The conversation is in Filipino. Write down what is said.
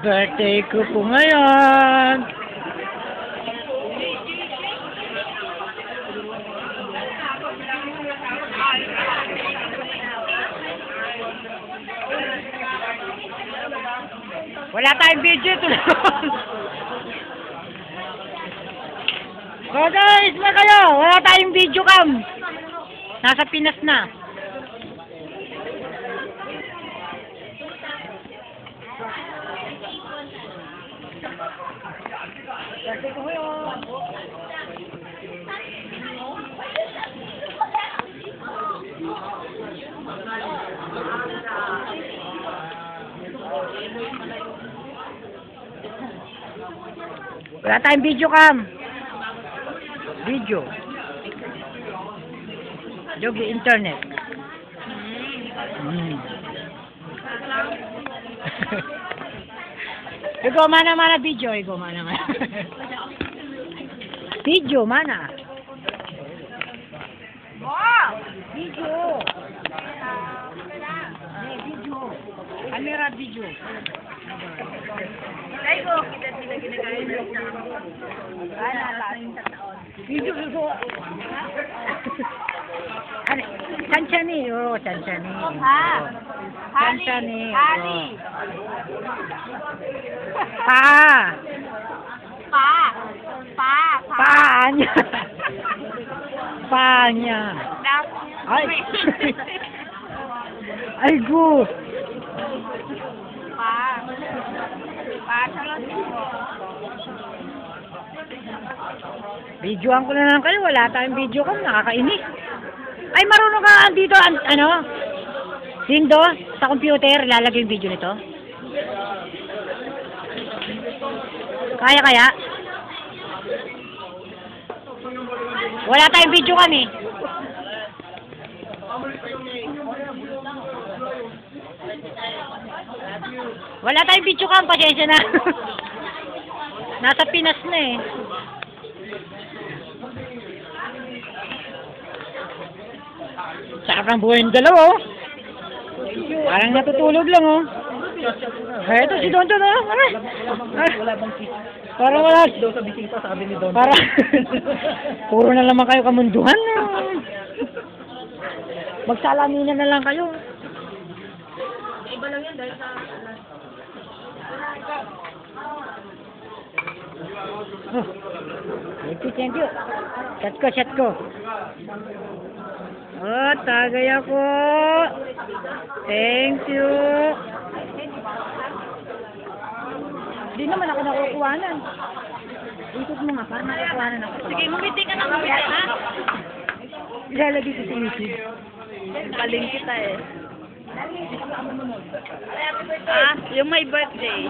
Birthday ko po ngayon. Wala tayong video ito. Oh guys, na kayo. Wala tayong video cam. Nasa Pinas na. Wala tayong video cam. Video. Jogi internet. Igo mana video, igo mana. Video mana? Video. Video. Kamera video. Kaigo, kita sila ginagaya Video igo. Ano? Chanchani, oh, chanchani. Chanchani. Paanya. Paanya. Ay. Ay, go. Videoan ko na lang kayo. Wala tayong video cam. Nakakainis. Ay, marunong ka dito. Ano? Sindo? Sa computer. Lalagay yung video nito. Kaya? Wala tayong video cam eh. Wala tayong video cam. Pasensya na. Nasa Pinas na eh. Sarap ng buhay ng dalawa, oh. Parang natutulog lang, oh. Ay, ito si Don Don, oh. Wala bang kiss? Parang wala. Daw sa bisita, sabi ni Don. Parang puro na naman kayo kamunduhan, oh. Magsalaminan na lang kayo. Iba lang yan dahil sa... Oh. Thank you. Chat ko. Oh, tagay ako. Thank you. Hindi naman ako nakukuhanan. Ikot mo nga, parang nakukuhanan ako. Sige, mumiti ka na, ha? Ilalagay ko sa YouTube. Galing kita eh. Yung may birthday.